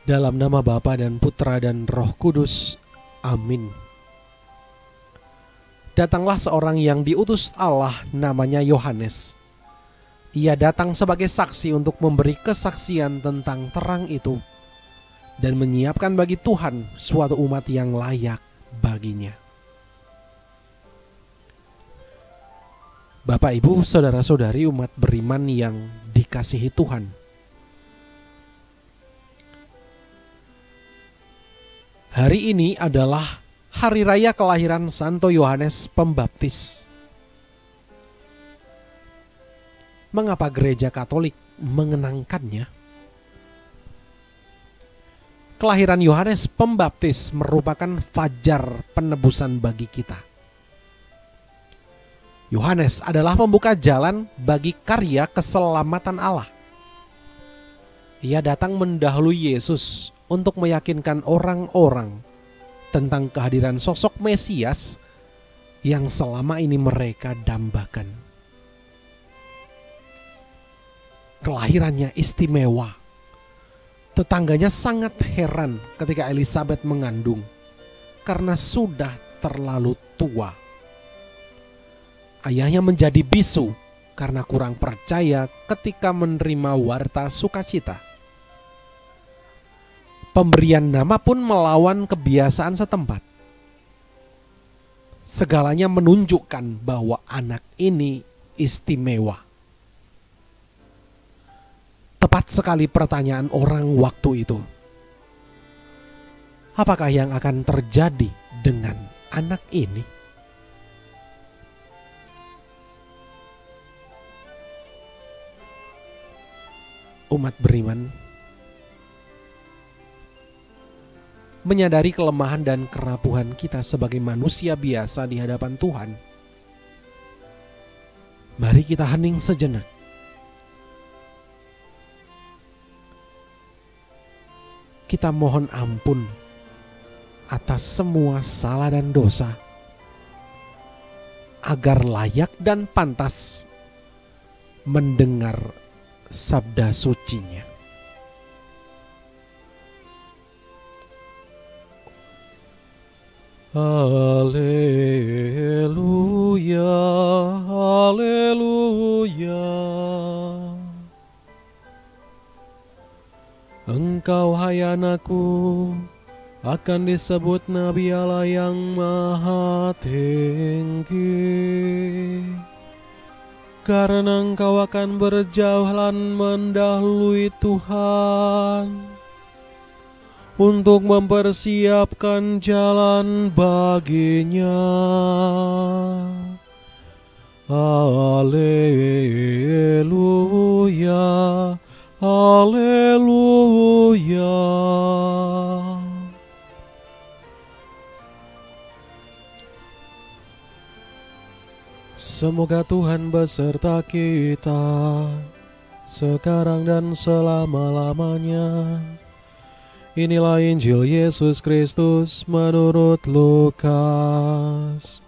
Dalam nama Bapa dan Putra dan Roh Kudus. Amin. Datanglah seorang yang diutus Allah, namanya Yohanes. Ia datang sebagai saksi untuk memberi kesaksian tentang terang itu dan menyiapkan bagi Tuhan suatu umat yang layak baginya. Bapak, Ibu, saudara-saudari umat beriman yang dikasihi Tuhan. Hari ini adalah hari raya kelahiran Santo Yohanes Pembaptis. Mengapa gereja Katolik mengenangkannya? Kelahiran Yohanes Pembaptis merupakan fajar penebusan bagi kita. Yohanes adalah pembuka jalan bagi karya keselamatan Allah. Ia datang mendahului Yesus untuk meyakinkan orang-orang tentang kehadiran sosok Mesias yang selama ini mereka dambakan. Kelahirannya istimewa. Tetangganya sangat heran ketika Elizabeth mengandung karena sudah terlalu tua. Ayahnya menjadi bisu karena kurang percaya ketika menerima warta sukacita. Pemberian nama pun melawan kebiasaan setempat. Segalanya menunjukkan bahwa anak ini istimewa. Tepat sekali pertanyaan orang waktu itu. Apakah yang akan terjadi dengan anak ini? Umat beriman menyadari kelemahan dan kerapuhan kita sebagai manusia biasa di hadapan Tuhan. Mari kita hening sejenak. Kita mohon ampun atas semua salah dan dosa, agar layak dan pantas mendengar sabda sucinya. Haleluya, haleluya. Engkau hai anakku, akan disebut Nabi Allah yang maha tinggi. Karena engkau akan berjauhan mendahului Tuhan untuk mempersiapkan jalan baginya. Haleluya, haleluya. Semoga Tuhan beserta kita sekarang dan selama-lamanya. Inilah Injil Yesus Kristus menurut Lukas.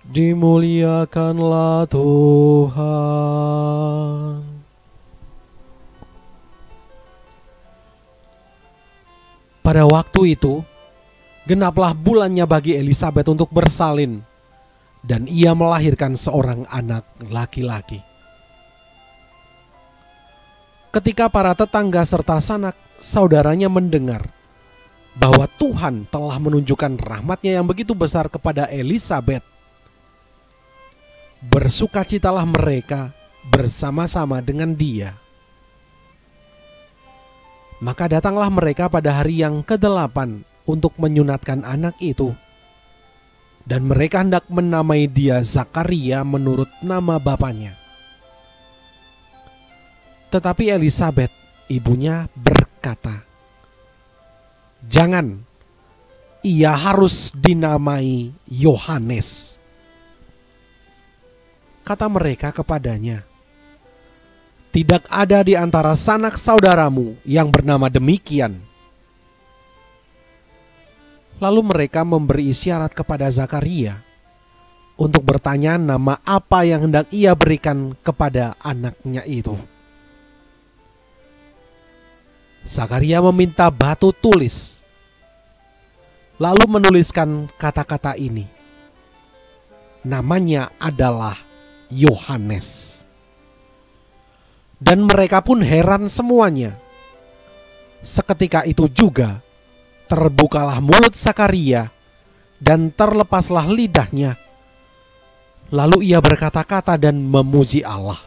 Dimuliakanlah Tuhan. Pada waktu itu, genaplah bulannya bagi Elizabeth untuk bersalin, dan ia melahirkan seorang anak laki-laki. Ketika para tetangga serta sanak saudaranya mendengar bahwa Tuhan telah menunjukkan rahmat-Nya yang begitu besar kepada Elizabeth, bersukacitalah mereka bersama-sama dengan dia. Maka datanglah mereka pada hari yang ke-8 untuk menyunatkan anak itu, dan mereka hendak menamai dia Zakaria menurut nama bapaknya. Tetapi Elizabeth, ibunya, berkata, "Jangan, ia harus dinamai Yohanes." Kata mereka kepadanya, "Tidak ada di antara sanak saudaramu yang bernama demikian." Lalu mereka memberi isyarat kepada Zakaria untuk bertanya nama apa yang hendak ia berikan kepada anaknya itu. Zakaria meminta batu tulis, lalu menuliskan kata-kata ini. Namanya adalah Yohanes. Dan mereka pun heran semuanya. Seketika itu juga terbukalah mulut Zakaria dan terlepaslah lidahnya. Lalu ia berkata-kata dan memuji Allah.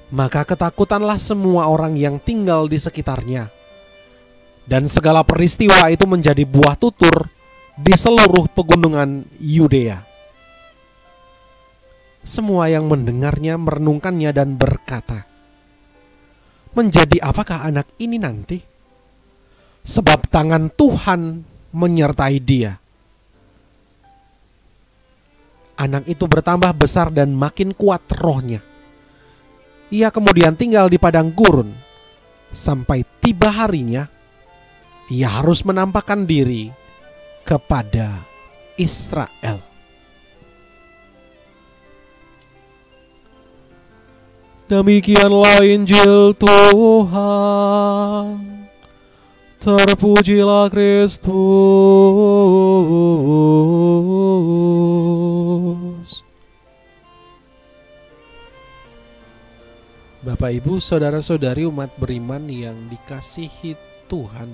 Maka ketakutanlah semua orang yang tinggal di sekitarnya. Dan segala peristiwa itu menjadi buah tutur di seluruh pegunungan Yudea. Semua yang mendengarnya merenungkannya dan berkata, menjadi apakah anak ini nanti? Sebab tangan Tuhan menyertai dia. Anak itu bertambah besar dan makin kuat rohnya. Ia kemudian tinggal di padang gurun. Sampai tiba harinya, ia harus menampakkan diri kepada Israel. Demikianlah Injil Tuhan. Terpujilah Kristus. Bapak, Ibu, saudara-saudari umat beriman yang dikasihi Tuhan.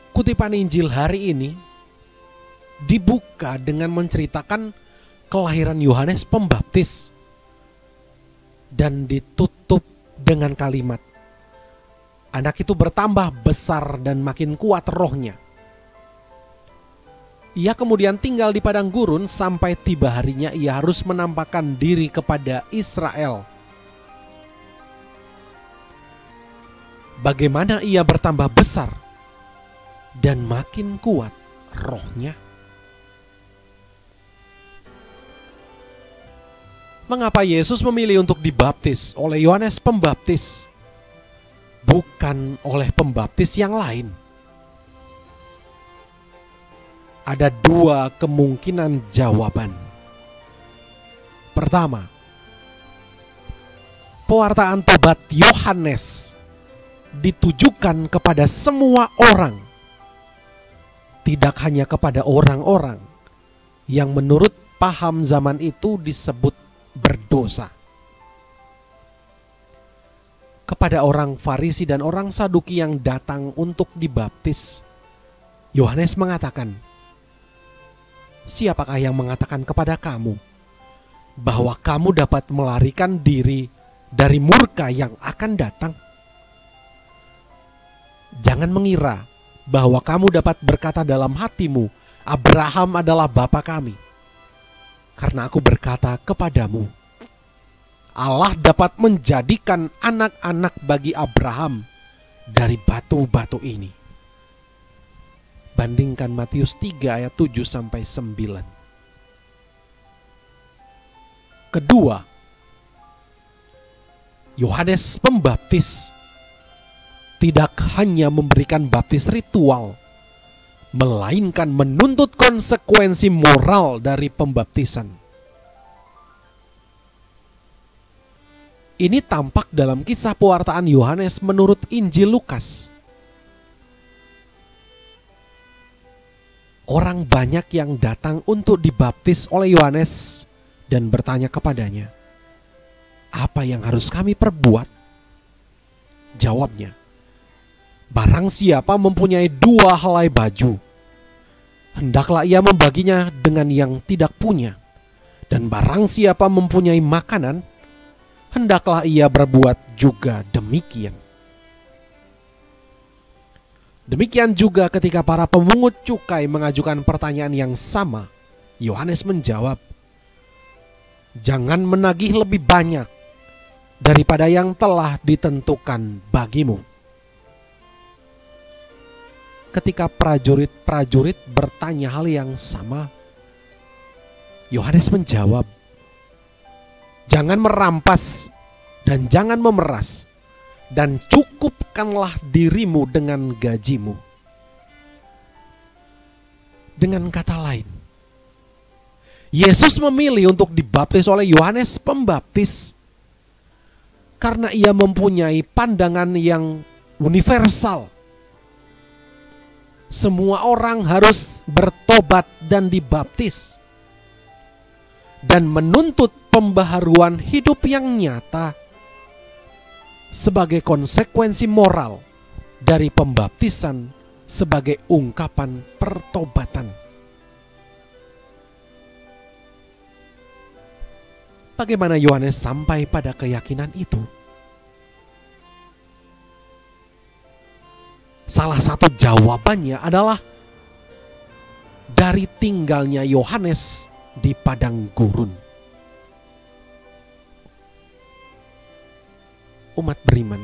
Kutipan Injil hari ini dibuka dengan menceritakan kelahiran Yohanes Pembaptis dan ditutup dengan kalimat, anak itu bertambah besar dan makin kuat rohnya. Ia kemudian tinggal di padang gurun sampai tiba harinya ia harus menampakkan diri kepada Israel. Bagaimana ia bertambah besar dan makin kuat rohnya? Mengapa Yesus memilih untuk dibaptis oleh Yohanes Pembaptis, bukan oleh pembaptis yang lain? Ada dua kemungkinan jawaban. Pertama, pewartaan tobat Yohanes ditujukan kepada semua orang, tidak hanya kepada orang-orang yang menurut paham zaman itu disebut berdosa. Kepada orang Farisi dan orang Saduki yang datang untuk dibaptis, Yohanes mengatakan, siapakah yang mengatakan kepada kamu bahwa kamu dapat melarikan diri dari murka yang akan datang? Jangan mengira bahwa kamu dapat berkata dalam hatimu, Abraham adalah bapa kami. Karena aku berkata kepadamu, Allah dapat menjadikan anak-anak bagi Abraham dari batu-batu ini. Bandingkan Matius 3 ayat 7-9. Kedua, Yohanes Pembaptis tidak hanya memberikan baptis ritual, melainkan menuntut konsekuensi moral dari pembaptisan. Ini tampak dalam kisah pewartaan Yohanes menurut Injil Lukas. Orang banyak yang datang untuk dibaptis oleh Yohanes dan bertanya kepadanya, apa yang harus kami perbuat? Jawabnya, barang siapa mempunyai 2 helai baju, hendaklah ia membaginya dengan yang tidak punya. Dan barang siapa mempunyai makanan, hendaklah ia berbuat juga demikian. Demikian juga ketika para pemungut cukai mengajukan pertanyaan yang sama, Yohanes menjawab, jangan menagih lebih banyak daripada yang telah ditentukan bagimu. Ketika prajurit-prajurit bertanya hal yang sama, Yohanes menjawab, jangan merampas dan jangan memeras, dan cukupkanlah dirimu dengan gajimu. Dengan kata lain, Yesus memilih untuk dibaptis oleh Yohanes Pembaptis karena ia mempunyai pandangan yang universal. Semua orang harus bertobat dan dibaptis, dan menuntut pembaharuan hidup yang nyata sebagai konsekuensi moral dari pembaptisan sebagai ungkapan pertobatan. Bagaimana Yohanes sampai pada keyakinan itu? Salah satu jawabannya adalah dari tinggalnya Yohanes di padang gurun. Umat beriman,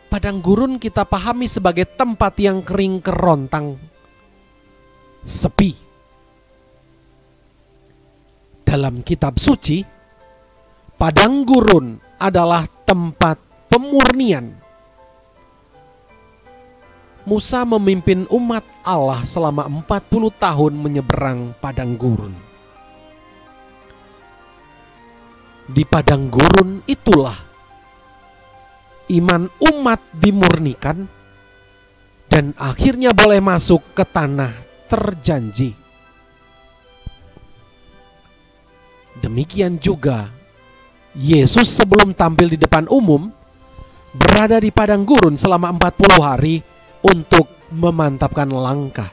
padang gurun kita pahami sebagai tempat yang kering kerontang, sepi. Dalam kitab suci, padang gurun adalah tempat pemurnian. Musa memimpin umat Allah selama 40 tahun menyeberang padang gurun. Di padang gurun itulah iman umat dimurnikan dan akhirnya boleh masuk ke tanah terjanji. Demikian juga Yesus sebelum tampil di depan umum berada di padang gurun selama 40 hari untuk memantapkan langkah.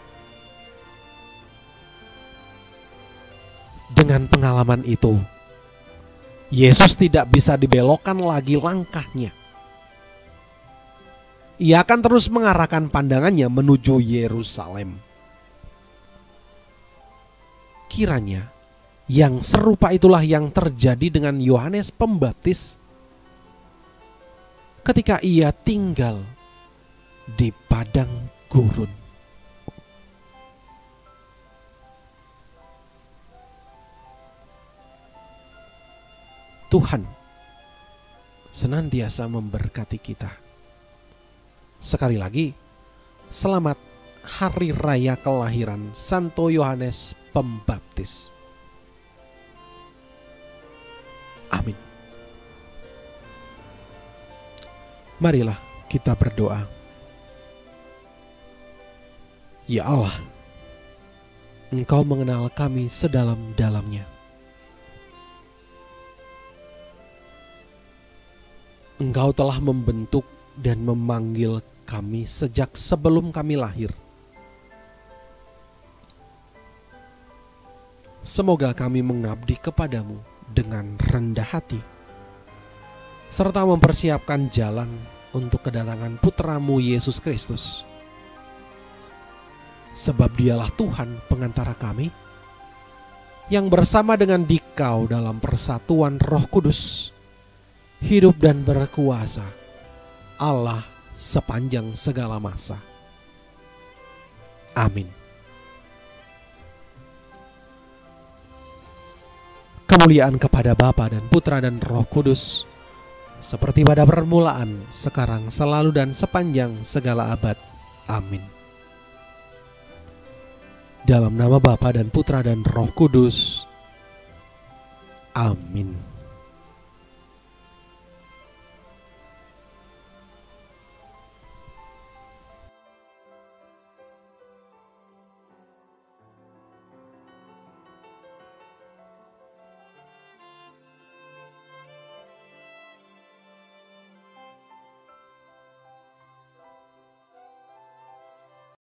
Dengan pengalaman itu, Yesus tidak bisa dibelokkan lagi langkahnya. Ia akan terus mengarahkan pandangannya menuju Yerusalem. Kiranya yang serupa itulah yang terjadi dengan Yohanes Pembaptis ketika ia tinggal di padang gurun. Tuhan senantiasa memberkati kita. Sekali lagi, selamat Hari Raya Kelahiran Santo Yohanes Pembaptis. Amin. Marilah kita berdoa. Ya Allah, Engkau mengenal kami sedalam-dalamnya. Engkau telah membentuk dan memanggil kami sejak sebelum kami lahir. Semoga kami mengabdi kepadamu dengan rendah hati, serta mempersiapkan jalan untuk kedatangan Putramu Yesus Kristus. Sebab Dialah Tuhan pengantara kami, yang bersama dengan Dikau dalam persatuan Roh Kudus, hidup dan berkuasa, Allah sepanjang segala masa. Amin. Kemuliaan kepada Bapa dan Putra dan Roh Kudus, seperti pada permulaan, sekarang, selalu, dan sepanjang segala abad. Amin. Dalam nama Bapa dan Putra dan Roh Kudus. Amin.